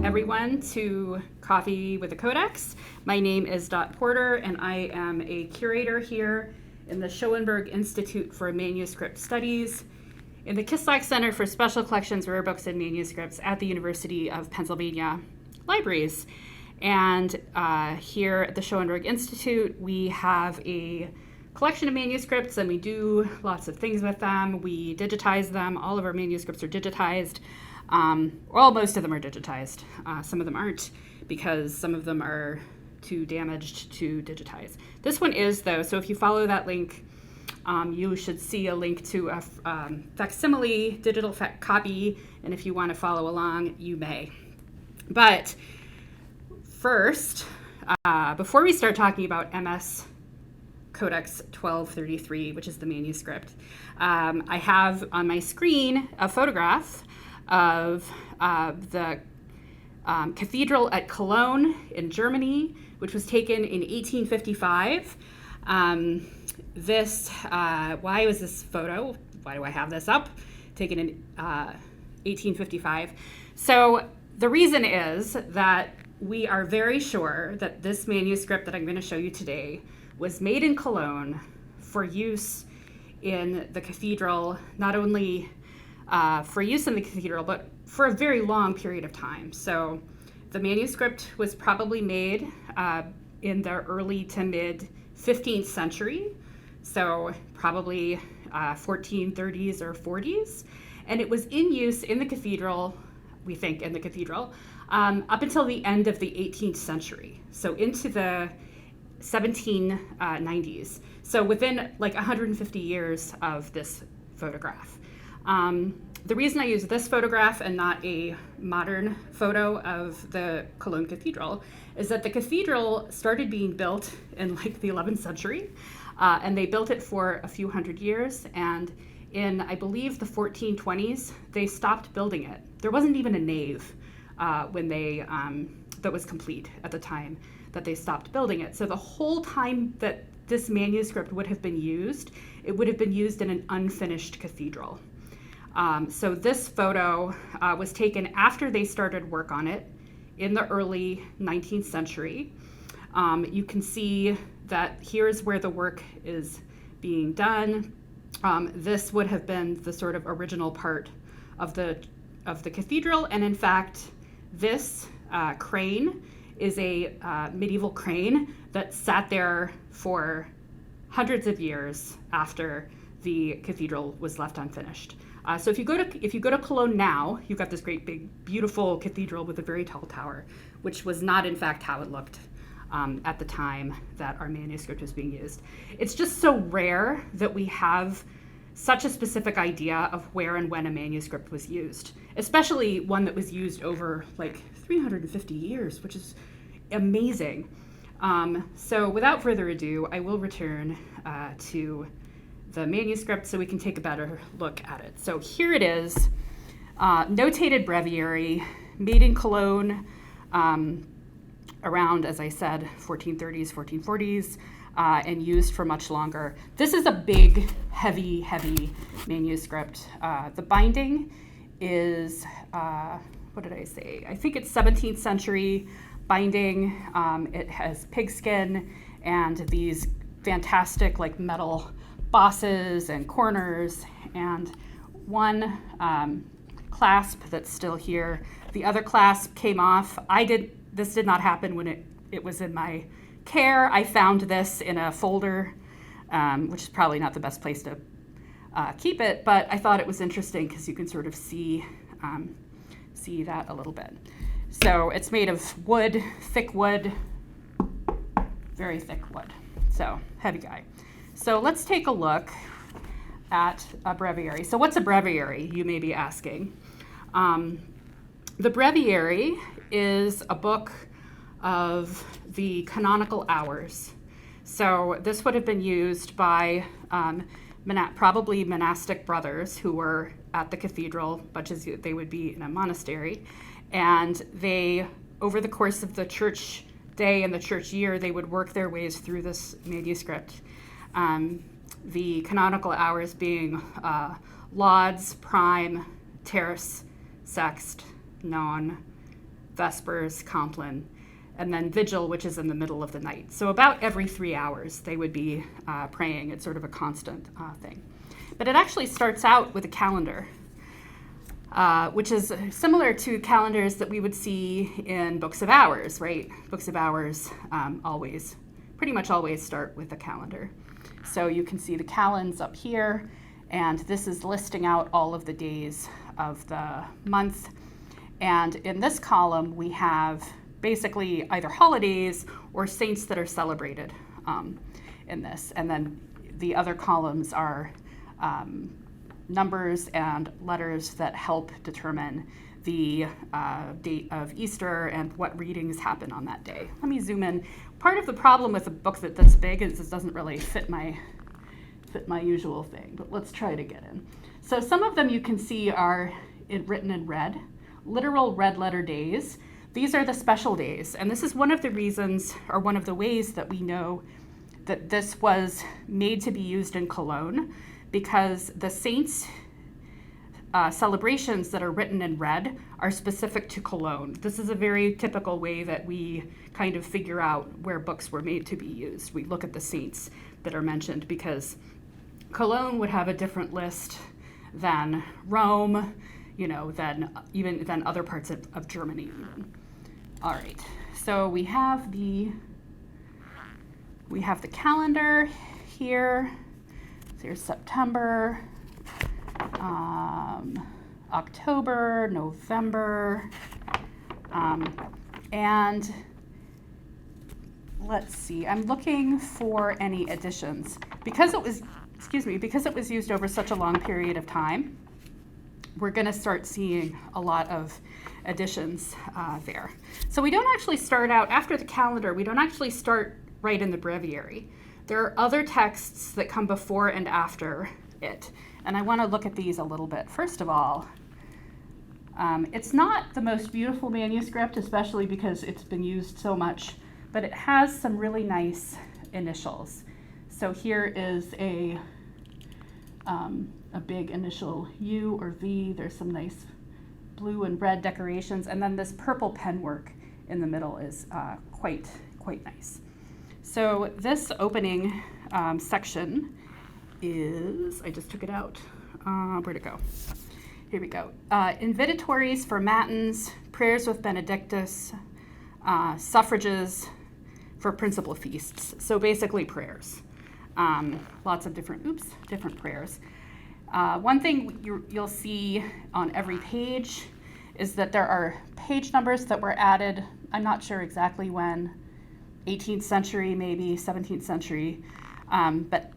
everyone to Coffee with a Codex. My name is Dot Porter, and I am a curator here in the Schoenberg Institute for Manuscript Studies in the Kislak Center for Special Collections, Rare Books, and Manuscripts at the University of Pennsylvania Libraries. And here at the Schoenberg Institute, we have a collection of manuscripts, and we do lots of things with them. We digitize them. All of our manuscripts are digitized. Well, most of them are digitized. Some of them aren't, because some of them are too damaged to digitize. This one is, though, so if you follow that link, you should see a link to a facsimile digital copy, and if you want to follow along, you may. But first, before we start talking about MS Codex 1233, which is the manuscript, I have on my screen a photograph of the cathedral at Cologne in Germany, which was taken in 1855. Why was this photo? Why do I have this up? Taken in 1855. So the reason is that we are very sure that this manuscript that I'm going to show you today was made in Cologne for use in the cathedral, not only for use in the cathedral, but for a very long period of time. So the manuscript was probably made in the early to mid 15th century, so probably 1430s or 40s, and it was in use in the cathedral, we think in the cathedral, up until the end of the 18th century, so into the 1790s. So within like 150 years of this photograph. The reason I use this photograph and not a modern photo of the Cologne Cathedral is that the cathedral started being built in like the 11th century, and they built it for a few hundred years, and in, I believe, the 1420s, they stopped building it. There wasn't even a nave when they, that was complete at the time that they stopped building it. So the whole time that this manuscript would have been used, it would have been used in an unfinished cathedral. So this photo was taken after they started work on it in the early 19th century. You can see that here's where the work is being done. This would have been the sort of original part of the cathedral, and in fact, this crane is a medieval crane that sat there for hundreds of years after the cathedral was left unfinished. So if you go to Cologne now, you've got this great big beautiful cathedral with a very tall tower, which was not in fact how it looked at the time that our manuscript was being used. It's just so rare that we have such a specific idea of where and when a manuscript was used, especially one that was used over like 350 years, which is amazing. So without further ado, I will return to the manuscript so we can take a better look at it. So here it is, Notated Breviary, made in Cologne around, as I said, 1430s, 1440s, and used for much longer. This is a big, heavy manuscript. The binding is, what did I say? I think it's 17th century binding. It has pigskin and these fantastic like metal bosses and corners, and one clasp that's still here. The other clasp came off. This did not happen when it was in my care. I found this in a folder, which is probably not the best place to keep it, but I thought it was interesting because you can sort of see that a little bit. So it's made of wood, thick wood, very thick wood. So heavy guy. So let's take a look at a breviary. So what's a breviary, you may be asking? The breviary is a book of the canonical hours. So this would have been used by probably monastic brothers who were at the cathedral, much as they would be in a monastery. And they, over the course of the church day and the church year, they would work their ways through this manuscript. The canonical hours being lauds, prime, terce, sext, non, Vespers, Compline, and then Vigil, which is in the middle of the night. So about every 3 hours they would be praying. It's sort of a constant thing. But it actually starts out with a calendar, which is similar to calendars that we would see in books of hours, right? Books of hours pretty much always start with a calendar. So you can see the calends up here, and this is listing out all of the days of the month. And in this column, we have basically either holidays or saints that are celebrated in this. And then the other columns are numbers and letters that help determine the date of Easter and what readings happen on that day. Let me zoom in. Part of the problem with a book that's this big is it doesn't really fit my usual thing, but let's try to get in. So some of them you can see are written in red, literal red letter days. These are the special days, and this is one of the reasons, or one of the ways that we know that this was made to be used in Cologne, because the saints' celebrations that are written in red are specific to Cologne. This is a very typical way that we kind of figure out where books were made to be used. We look at the saints that are mentioned because Cologne would have a different list than Rome, than other parts of Germany even. All right, so we have the calendar here. Here's September, October, November, and let's see, I'm looking for any additions. Because it was used over such a long period of time, we're going to start seeing a lot of additions there. So we don't actually start out, after the calendar, we don't actually start right in the breviary. There are other texts that come before and after it, and I want to look at these a little bit. First of all, it's not the most beautiful manuscript, especially because it's been used so much, but it has some really nice initials. So here is a big initial U or V. There's some nice blue and red decorations, and then this purple pen work in the middle is quite nice. So this opening section is, I just took it out. Where'd it go? Here we go. Invitatories for matins, prayers with benedictus, suffrages for principal feasts. So basically prayers. Lots of different prayers. One thing you'll see on every page is that there are page numbers that were added, I'm not sure exactly when, 18th century, maybe 17th century, but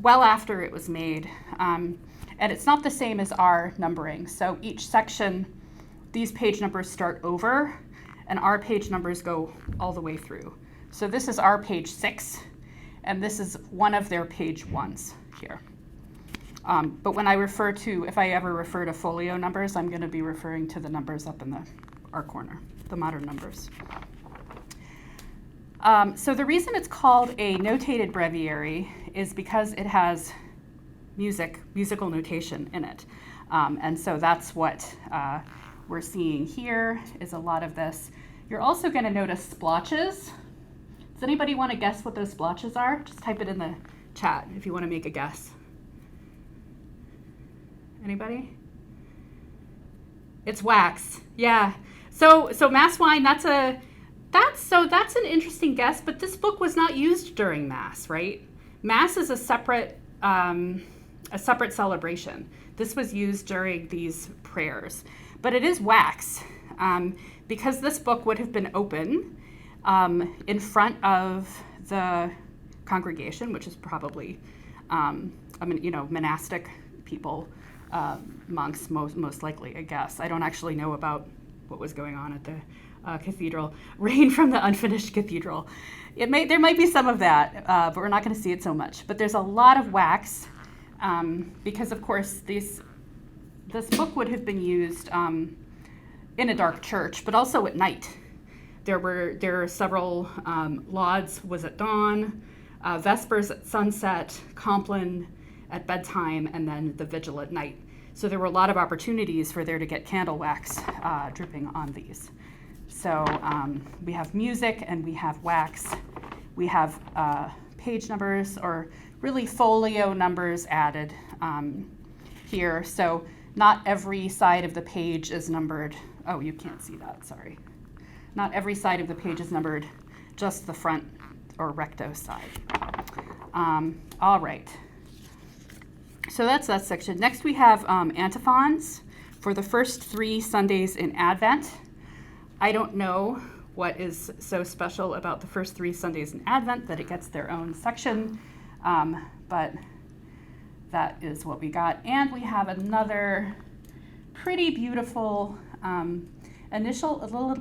well after it was made. And it's not the same as our numbering. So each section, these page numbers start over, and our page numbers go all the way through. So this is our page 6, and this is one of their page 1s here. But when if I ever refer to folio numbers, I'm going to be referring to the numbers up in our corner, the modern numbers. So the reason it's called a notated breviary is because it has musical notation in it. And so that's what we're seeing here is a lot of this. You're also going to notice splotches. Does anybody want to guess what those splotches are? Just type it in the chat if you want to make a guess. Anybody? It's wax. Yeah. So Mass wine, that's an interesting guess, but this book was not used during Mass, right? Mass is a separate celebration. This was used during these prayers, but it is wax because this book would have been open in front of the congregation, which is probably monastic people, monks most likely, I guess. I don't actually know about what was going on at the cathedral. Rain from the unfinished cathedral. There might be some of that, but we're not going to see it so much. But there's a lot of wax because, of course, this book would have been used in a dark church, but also at night. There are several lauds was at dawn, vespers at sunset, compline at bedtime, and then the vigil at night. So there were a lot of opportunities for there to get candle wax dripping on these. So we have music and we have wax. We have page numbers, or really folio numbers added here. So not every side of the page is numbered. Oh, you can't see that, sorry. Not every side of the page is numbered, just the front or recto side. All right. So that's that section. Next we have antiphons for the first 3 Sundays in Advent. I don't know what is so special about the first 3 Sundays in Advent that it gets their own section, but that is what we got. And we have another pretty beautiful initial, a little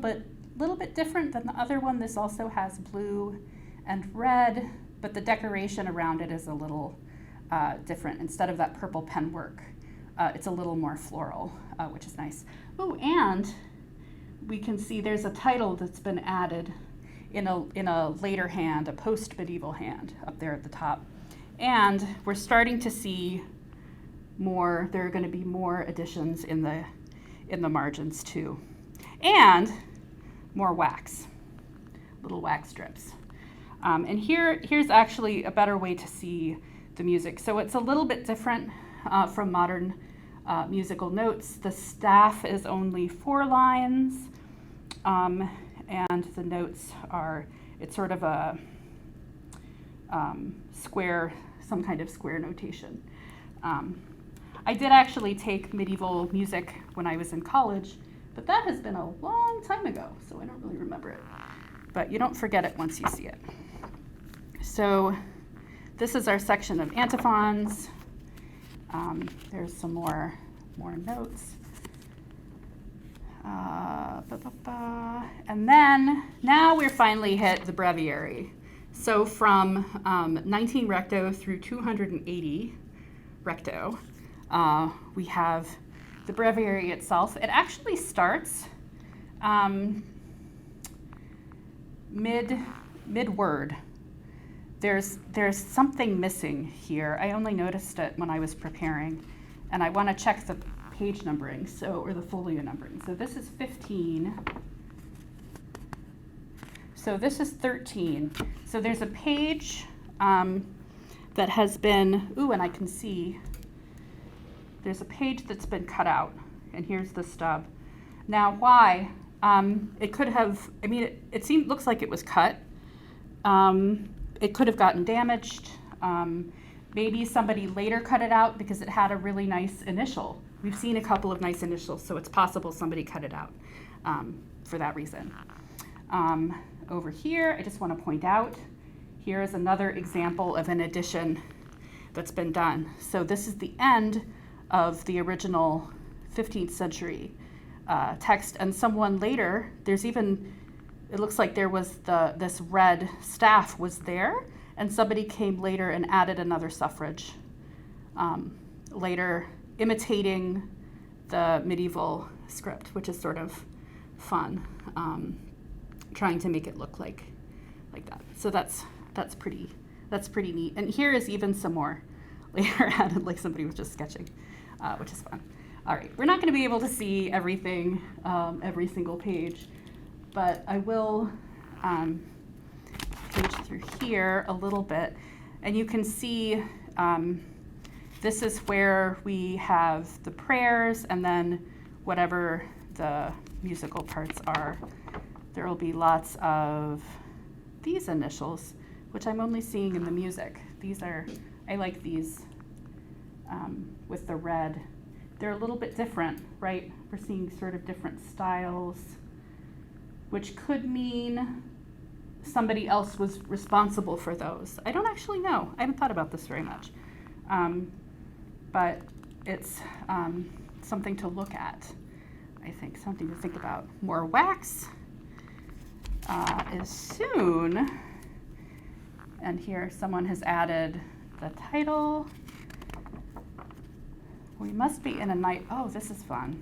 bit different than the other one. This also has blue and red, but the decoration around it is a little different. Instead of that purple pen work, it's a little more floral, which is nice. Oh, and we can see there's a title that's been added in a later hand, a post-medieval hand up there at the top. And we're starting to see more, there are going to be more additions in the margins too. And more wax, little wax strips. And here's actually a better way to see the music. So it's a little bit different from modern musical notes. The staff is only 4 lines, and the notes are, it's sort of a square, some kind of square notation. I did actually take medieval music when I was in college, but that has been a long time ago, so I don't really remember it. But you don't forget it once you see it. So this is our section of antiphons. There's some more notes. And then now we're finally hit the breviary. So from 19 recto through 280 recto, we have the breviary itself. It actually starts mid-word. There's something missing here. I only noticed it when I was preparing, and I want to check the page numbering, or the folio numbering. So this is 15. So this is 13. So there's a page that has been, and I can see there's a page that's been cut out, and here's the stub. Now, why? It could have, it looks like it was cut. It could have gotten damaged. Maybe somebody later cut it out because it had a really nice initial. We've seen a couple of nice initials, so it's possible somebody cut it out for that reason. Over here, I just want to point out, here is another example of an addition that's been done. So this is the end of the original 15th century text, and someone later, there's even, it looks like there was this red staff was there, and somebody came later and added another suffrage later, imitating the medieval script, which is sort of fun, trying to make it look like that. So that's pretty neat. And here is even some more later added, like somebody was just sketching, which is fun. All right, we're not going to be able to see everything, every single page, but I will page through here a little bit, and you can see this is where we have the prayers, and then whatever the musical parts are. There will be lots of these initials, which I'm only seeing in the music. I like these with the red. They're a little bit different, right? We're seeing sort of different styles, which could mean somebody else was responsible for those. I don't actually know. I haven't thought about this very much. But it's something to look at, I think, something to think about. More wax is soon. And here someone has added the title. We must be in a night, this is fun.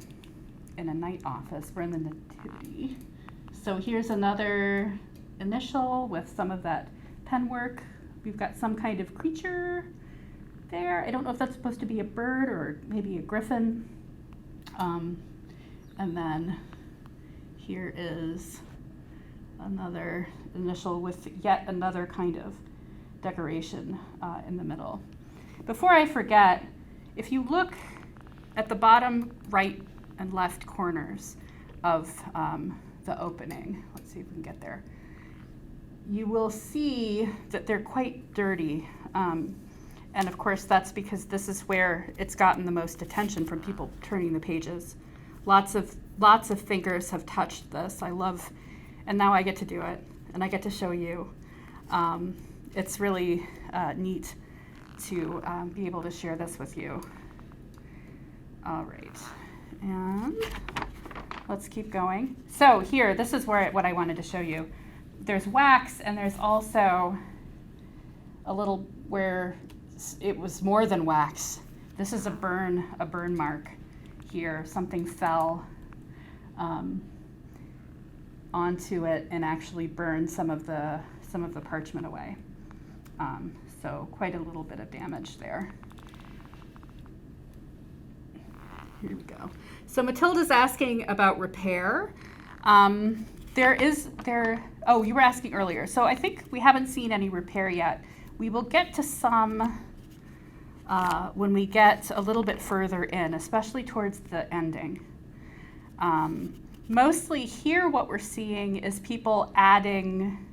In a night office, we're in the nativity. So here's another initial with some of that pen work. We've got some kind of creature there. I don't know if that's supposed to be a bird or maybe a griffin. And then here is another initial with yet another kind of decoration in the middle. Before I forget, if you look at the bottom right and left corners of the opening, let's see if we can get there, you will see that they're quite dirty. And of course, that's because this is where it's gotten the most attention from people turning the pages. Lots of fingers have touched this. I love, and now I get to do it, and I get to show you. It's really neat to be able to share this with you. All right, and let's keep going. So here, this is what I wanted to show you. There's wax, and there's also a little where it was more than wax. This is a burn mark here. Something fell onto it and actually burned some of the parchment away. So quite a little bit of damage there. Here we go. So Matilda's asking about repair. Oh, you were asking earlier. So I think we haven't seen any repair yet. We will get to some when we get a little bit further in, especially towards the ending. Mostly here what we're seeing is people adding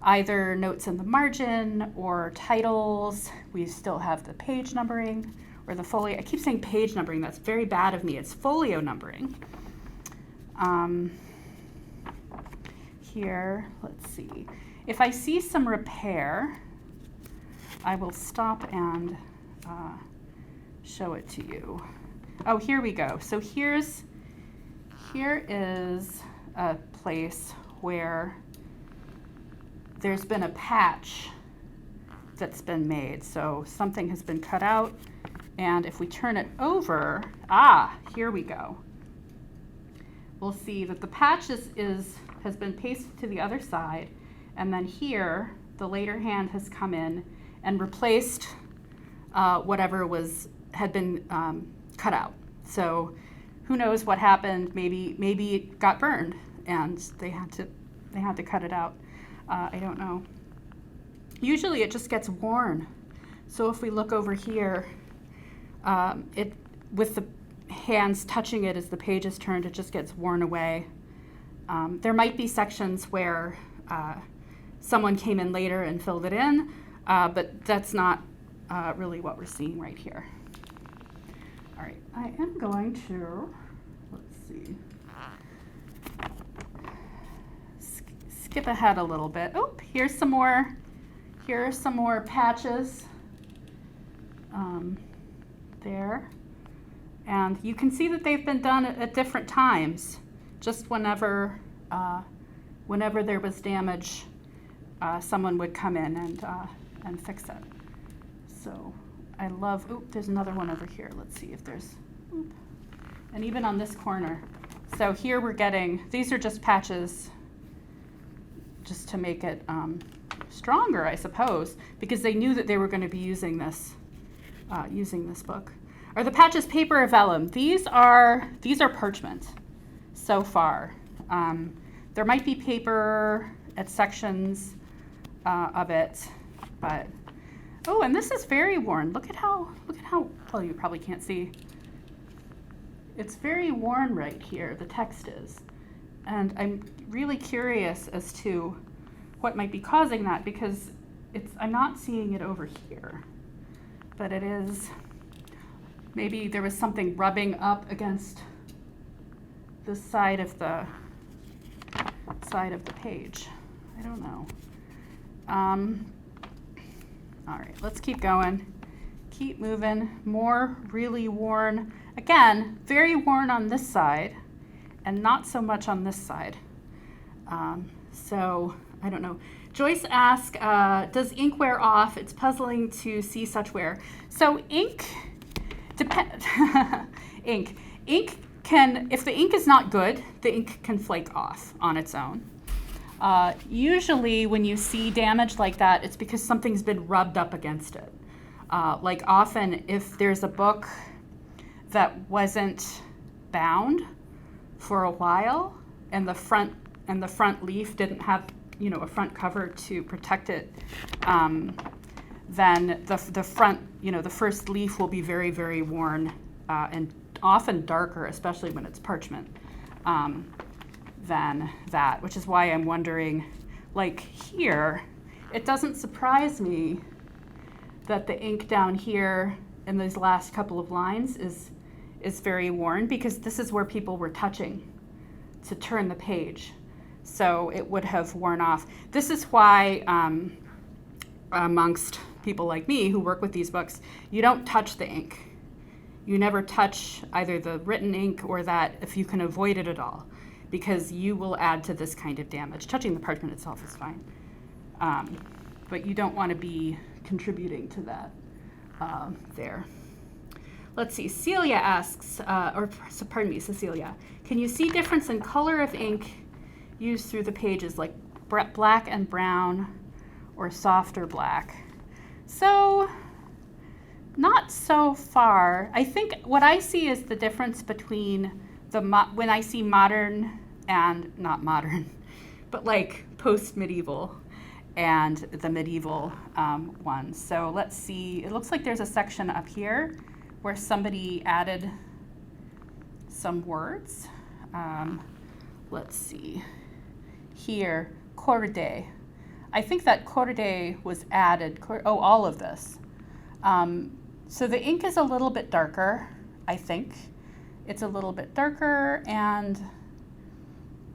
either notes in the margin or titles. We still have the page numbering or the folio. I keep saying page numbering. That's very bad of me. It's folio numbering. Here, let's see. If I see some repair, I will stop and show it to you. Oh, here we go. So here is a place where there's been a patch that's been made. So something has been cut out, and if we turn it over, here we go. We'll see that the patch has been pasted to the other side, and then here the later hand has come in and replaced whatever had been cut out. So who knows what happened? Maybe it got burned and they had to cut it out. I don't know. Usually it just gets worn. So if we look over here, with the hands touching it as the page is turned, it just gets worn away. There might be sections where someone came in later and filled it in, but that's not really what we're seeing right here. All right, I am going to, let's see, skip ahead a little bit. Oh, here are some more patches there. And you can see that they've been done at different times. Just whenever there was damage, someone would come in and fix it. So I love, there's another one over here. Let's see if there's, and even on this corner. So here we're getting, these are just patches just to make it stronger, I suppose, because they knew that they were going to be using this book. Are the patches paper or vellum? These are parchment so far. There might be paper at sections of it, but and this is very worn. Look at how well, you probably can't see. It's very worn right here, the text is. And I'm really curious as to what might be causing that, because I'm not seeing it over here, but it is. Maybe there was something rubbing up against the side of the page. I don't know. All right, let's keep going. Keep moving. More really worn. Again, very worn on this side and not so much on this side. So I don't know. Joyce asked, does ink wear off? It's puzzling to see such wear. So ink can, if the ink is not good, the ink can flake off on its own. Usually when you see damage like that, it's because something's been rubbed up against it. Like often if there's a book that wasn't bound for a while, and the front leaf didn't have, a front cover to protect it, then the front, the first leaf will be very, very worn and often darker, especially when it's parchment, than that, which is why I'm wondering, like here, it doesn't surprise me that the ink down here in these last couple of lines is very worn, because this is where people were touching to turn the page. So it would have worn off. This is why amongst people like me who work with these books, you don't touch the ink. You never touch either the written ink or that, if you can avoid it at all, because you will add to this kind of damage. Touching the parchment itself is fine, but you don't want to be contributing to that there. Let's see, Celia asks, Cecilia, can you see difference in color of ink used through the pages, like black and brown or softer black? So, not so far. I think what I see is the difference between when I see modern and not modern, but like post-medieval and the medieval ones. So let's see, it looks like there's a section up here where somebody added some words. Let's see, here, corde. I think that corde was added, all of this. So the ink is a little bit darker, I think. It's a little bit darker, and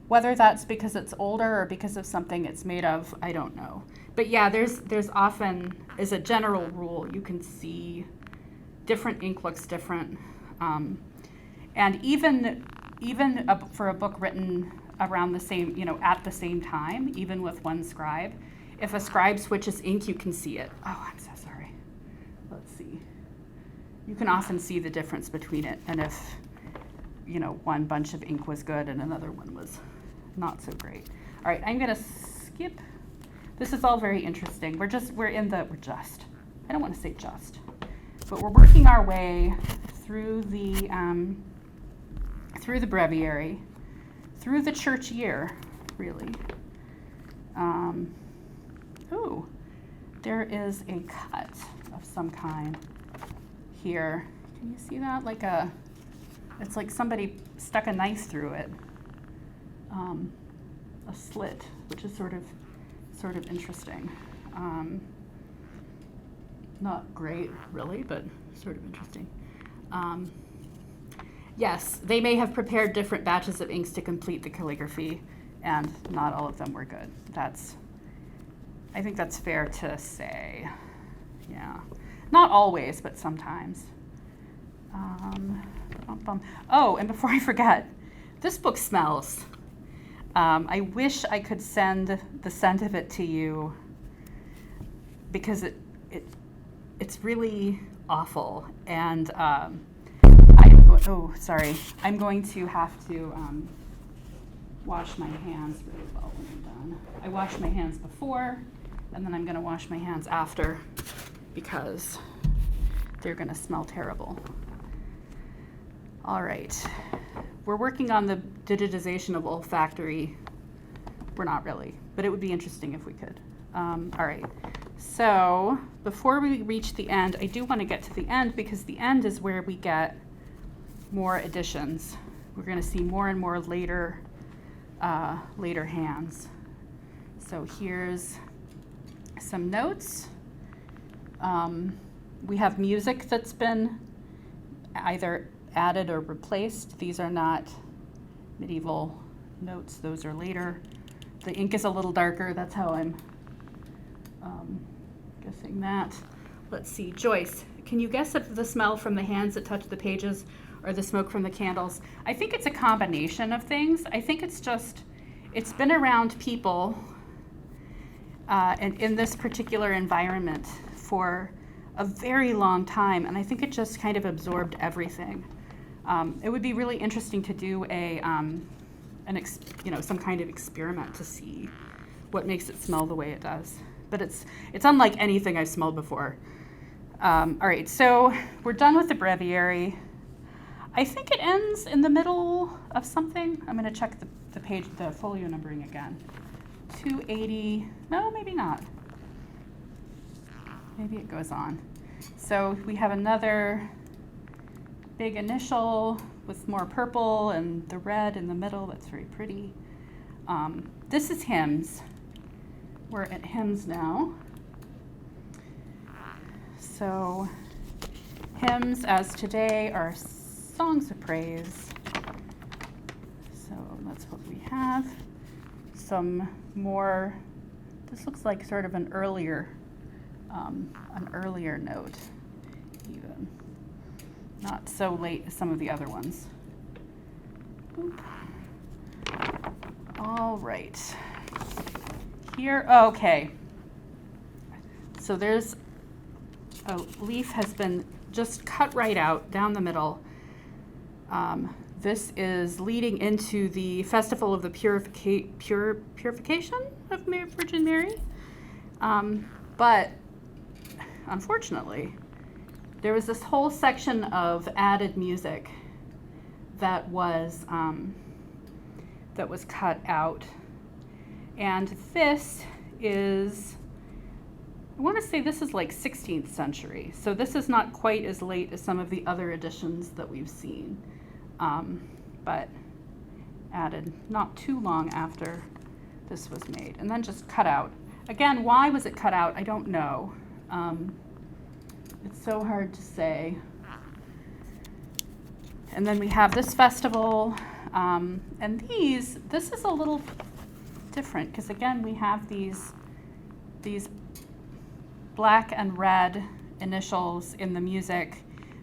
whether that's because it's older or because of something it's made of, I don't know. But yeah, there's often, as a general rule, you can see different ink looks different. And even for a book written around the same, at the same time, even with one scribe, if a scribe switches ink, you can see it. Oh, I'm so sorry. Let's see. You can often see the difference between it, and if, one bunch of ink was good and another one was not so great. All right, I'm gonna skip. This is all very interesting. I don't want to say just, but we're working our way through the breviary, through the church year, really. Ooh, there is a cut of some kind here. Can you see that? It's like somebody stuck a knife through it. A slit, which is sort of interesting. Not great, really, but sort of interesting. Yes, they may have prepared different batches of inks to complete the calligraphy, and not all of them were good. I think that's fair to say. Yeah, not always, but sometimes. Oh, and before I forget, this book smells. I wish I could send the scent of it to you, because it's really awful. And I'm going to have to wash my hands really well when I'm done. I washed my hands before, and then I'm going to wash my hands after, because they're going to smell terrible. All right. We're working on the digitization of olfactory. We're not really, but it would be interesting if we could. All right. So before we reach the end, I do want to get to the end, because the end is where we get more additions. We're going to see more and more later hands. So here's some notes. We have music that's been either added or replaced. These are not medieval notes, those are later. The ink is a little darker, that's how I'm guessing that. Let's see, Joyce, can you guess if the smell from the hands that touch the pages or the smoke from the candles? I think it's a combination of things. I think it's been around people and in this particular environment for a very long time, and I think it just kind of absorbed everything. It would be really interesting to do some kind of experiment to see what makes it smell the way it does. But it's unlike anything I've smelled before. All right, so we're done with the breviary. I think it ends in the middle of something. I'm going to check the page, the folio numbering again. 280, no, maybe not. Maybe it goes on. So we have another big initial with more purple and the red in the middle. That's very pretty. This is hymns. We're at hymns now. So hymns as today are songs of praise. So that's what we have. Some more, this looks like sort of an earlier note even. Not so late as some of the other ones. Oop. All right. Here, okay. So there's a leaf has been just cut right out down the middle. This is leading into the Festival of the Purification of Virgin Mary. But unfortunately, there was this whole section of added music that was cut out. And this is, I want to say this is like 16th century. So this is not quite as late as some of the other editions that we've seen, but added not too long after this was made, and then just cut out. Again, why was it cut out? I don't know. It's so hard to say. And then we have this festival, and this is a little different because again we have these black and red initials in the music,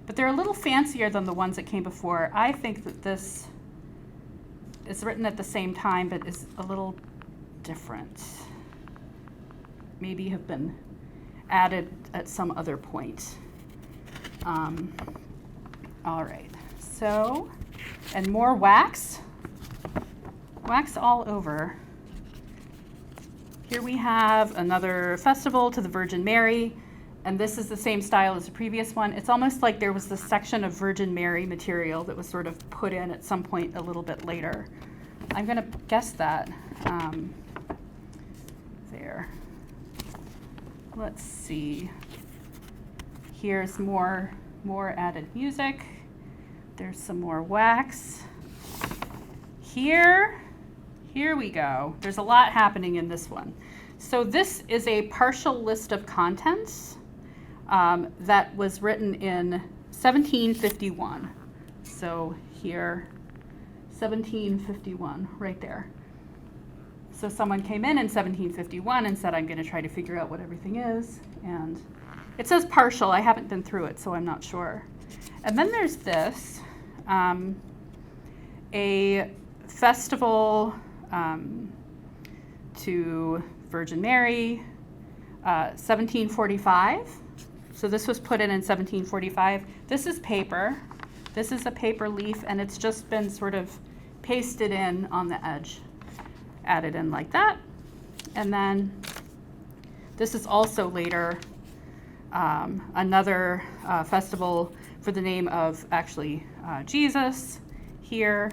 but they're a little fancier than the ones that came before. I think that this is written at the same time but is a little different. Maybe have been added at some other point. All right, so, and more wax all over. Here we have another festival to the Virgin Mary, and this is the same style as the previous one. It's almost like there was this section of Virgin Mary material that was sort of put in at some point a little bit later. I'm going to guess that. There. Let's see. Here's more added music. There's some more wax. Here we go. There's a lot happening in this one. So this is a partial list of contents that was written in 1751. So here, 1751, right there. So someone came in 1751 and said, I'm going to try to figure out what everything is. And it says partial. I haven't been through it, so I'm not sure. And then there's this, a festival to Virgin Mary, 1745. So this was put in 1745. This is paper. This is a paper leaf, and it's just been sort of pasted in on the edge, added in like that. And then this is also later another festival for the name of actually Jesus here,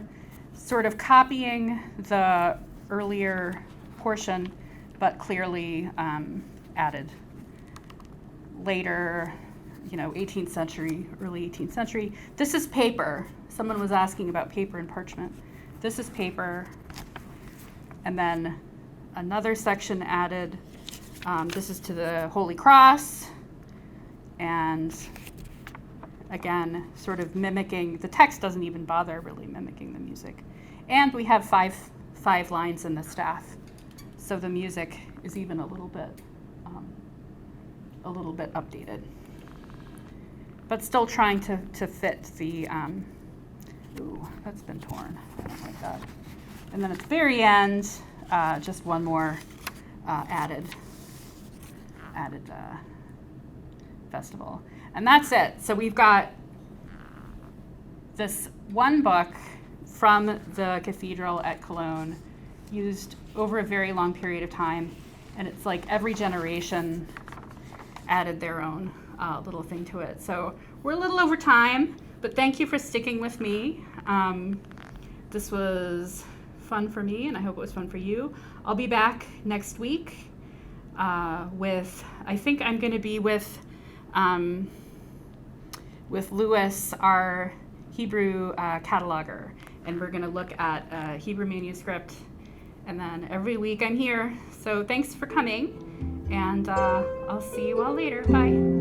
sort of copying the earlier portion, but clearly added later, 18th century, early 18th century. This is paper. Someone was asking about paper and parchment. This is paper. And then another section added. This is to the Holy Cross. And again, sort of mimicking, the text doesn't even bother really mimicking the music. And we have five lines in the staff. So the music is even a little bit updated. But still trying to fit the, ooh, that's been torn. I don't like that. And then at the very end, just one more added festival. And that's it. So we've got this one book from the cathedral at Cologne, used over a very long period of time. And it's like every generation added their own little thing to it. So we're a little over time, but But thank you for sticking with me. This was fun for me, and I hope it was fun for you. I'll be back next week I think I'm going to be with Lewis, our Hebrew cataloger, and we're going to look at a Hebrew manuscript. And then every week I'm here. So thanks for coming, and I'll see you all later. Bye.